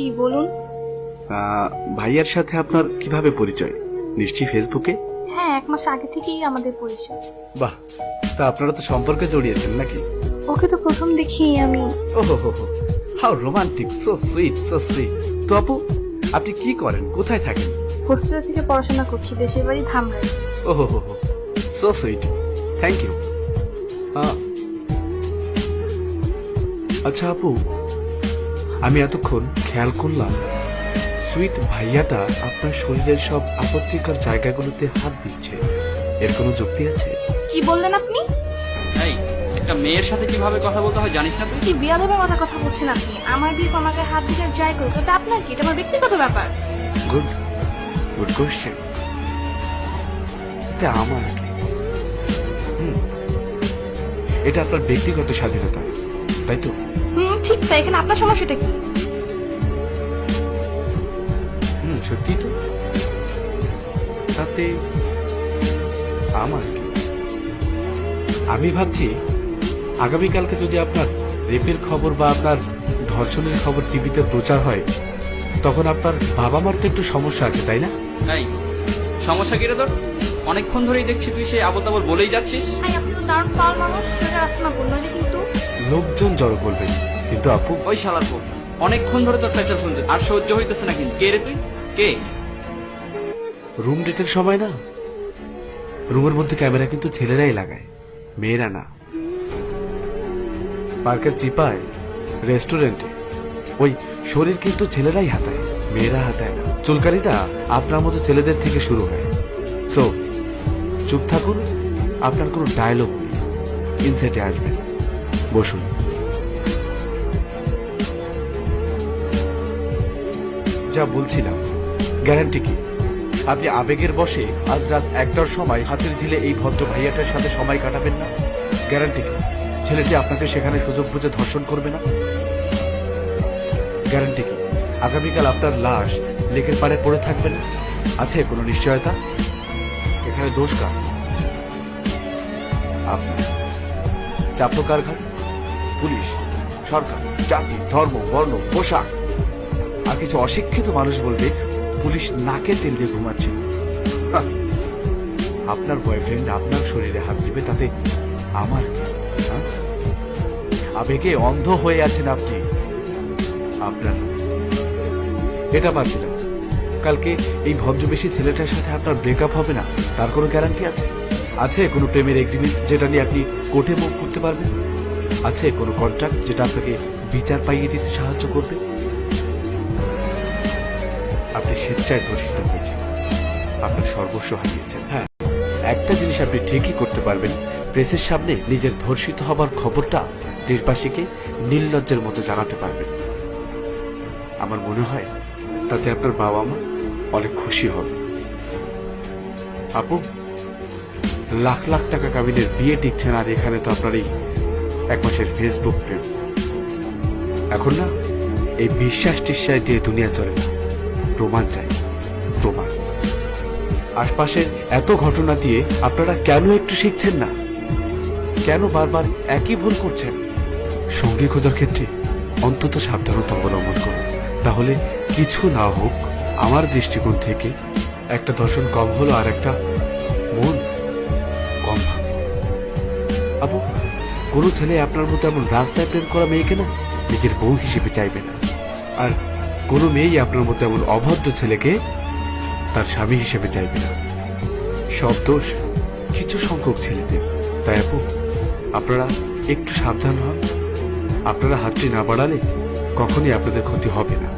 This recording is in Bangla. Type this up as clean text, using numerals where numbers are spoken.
জি বলুন। ভাইয়ার সাথে আপনার কিভাবে পরিচয়? নিশ্চয়ই ফেসবুকে। হ্যাঁ, 1 মাস আগে থেকেই আমাদের পরিচয়। বাহ, তা আপনারা তো সম্পর্কে জড়িয়েছেন নাকি? ওকে তো প্রথম দেখি আমি। ওহো হো হো, how romantic, so sweet, so sweet. তো আপু, আপনি কি করেন, কোথায় থাকেন? হোস্টেল থেকে পড়াশোনা করছি, দেশের বাড়ি ধামরাই। ওহো হো হো, সো সুইট, থ্যাংক ইউ। আচ্ছা আপু, আমি এতক্ষণ খেয়াল করলাম সুইট ভাইয়াটা আপনার শরীরের সব আপত্তিকর জায়গাগুলোতে হাত দিচ্ছে। এর কোনো যুক্তি আছে? কি বললেন আপনি? এই একটা মেয়ের সাথে কিভাবে কথা বলতে হয় জানিস না তুই? কি বিয়াদবের মাথা কথা বলছেন আপনি? আমার বিয়ে আমাকে হাত দিতে যাই করুক, এটা আপনার কি? এটা আমার ব্যক্তিগত ব্যাপার। Good good question. এটা আমার কি? এটা আপনার ব্যক্তিগত স্বাধীনতা, তাই তো? ঠিক তাই। এখানে আপনার সমস্যাটা কি? সত্যি তো। তাতে আমার কি? আমি ভাবছি আগামীকালকে যদি আপনার রেপের খবর বা আপনার ধর্ষণের খবর টিভিতে প্রচার হয়, তখন আপনার বাবা মার তো একটু সমস্যা আছে, তাই না? এই সমস্যা কি রে তোর? অনেকক্ষণ ধরেই দেখছি তুই সেই আবল তাবল বলেই যাচ্ছিস। আপনি তো দারুণ পাওয়ার মানুষ, সেটা আসছে না বললো কিন্তু। লোকজন জড়ো করবেন, কিন্তু আপু ওই শালার পো, অনেকক্ষণ ধরে তোর পেঁচাল শুনতেছে, আর সহ্য হইতেছে না। কিন্তু কে রে তুই? কে? রুম ডেটের সময় না, রুমের মধ্যে ক্যামেরা কিন্তু ছেলেরাই লাগায়, মেয়েরা না। পার্কের চিপায়, রেস্টুরেন্টে, ওই শরীর কিন্তু ছেলেরাই হাতায়, মেয়েরা হাতায় না। চুলকানিটা আপনার মতো ছেলেদের থেকে শুরু হয়। সো চুপ থাকুন, আপনার কোনো ডায়লগ নেই, ইনসেটে আসবেন, বসুন। যা বলছিলাম, গ্যারান্টি কি আপনি আবেগের বশে আজ রাত 1টার সময় হাতের ঝিলে এই ভদ্র ভাইয়াটার সাথে সময় কাটাবেন না? গ্যারান্টি কি ছেলেটি আপনাকে সেখানে সুযোগ বুঝে ধর্ষণ করবে না? গ্যারান্টি কি আগামীকাল আপনার লাশ লেকের পাড়ে পড়ে থাকবে না? আছে কোনো নিশ্চয়তা? এখানে দোষ কার? আপনার। চাপলো কার ঘাট? পুলিশ, সরকার, জাতি, ধর্ম, বর্ণ, পোশাক। আর কিছু অশিক্ষিত মানুষ বলবে পুলিশ নাকে তেল দিয়ে ঘুমাচ্ছে না। আপনার বয়ফ্রেন্ড আপনার শরীরে হাত দিবে, তাতে আমার কি? আবেগে অন্ধ হয়ে আছেন আপনি। আপনার এটা বাদ দিলাম, কালকে এই ভদ্রবেশী ছেলেটার সাথে আপনার ব্রেকআপ হবে না, তার কোনো গ্যারান্টি আছে? আছে কোনো প্রেমের এগ্রিমেন্ট যেটা নিয়ে আপনি কোর্টে মুভ করতে পারবেন? আছে কোনো কন্ট্রাক্ট যেটা আপনাকে বিচার পাইয়ে দিতে সাহায্য করবে? আপনি স্বেচ্ছায় ধর্ষিত হয়েছেন, আপনার সর্বস্ব হারিয়েছেন। হ্যাঁ, একটা জিনিস আপনি ঠিকই করতে পারবেন, প্রেসের সামনে নিজের ধর্ষিত হবার খবরটা দেশবাসীকে নির্লজ্জের মতো জানাতে পারবেন। আমার মনে হয় তাতে আপনার বাবা মা অনেক খুশি হবে। আপু, লাখ লাখ টাকা কাবিনের বিয়ে টিকছে না, আর এখানে তো আপনার এই 1 মাসের ফেসবুক প্রেম। এখন না এই বিশ্বাস টিশ্বাস দিয়ে দুনিয়া চলে না, প্রমাণ চাই, প্রমাণ। আশপাশের এত ঘটনা দিয়ে আপনারা কেন একটু শিখছেন না? কেন বারবার একই ভুল করছেন? সঙ্গী খোঁজার ক্ষেত্রে অন্তত সাবধানতা অবলম্বন করুন, তাহলে কিছু না হোক আমার দৃষ্টিকোণ থেকে একটা ধর্ষণ কম হলো, আর একটা মন কম ভাঙলো। আপু, কোনো ছেলে আপনার মতো এমন রাস্তায় প্রেম করা মেয়েকে না নিজের বউ হিসেবে চাইবে না, আর কোনো মেয়েই আপনার মতো এমন অভদ্র ছেলেকে তার স্বামী হিসেবে চাইবে না। সব দোষ কিছু সংখ্যক ছেলেদের। তাই আপু, আপনারা একটু সাবধান হন। আপনারা হাতটি না বাড়ালে কখনই আপনাদের ক্ষতি হবে না।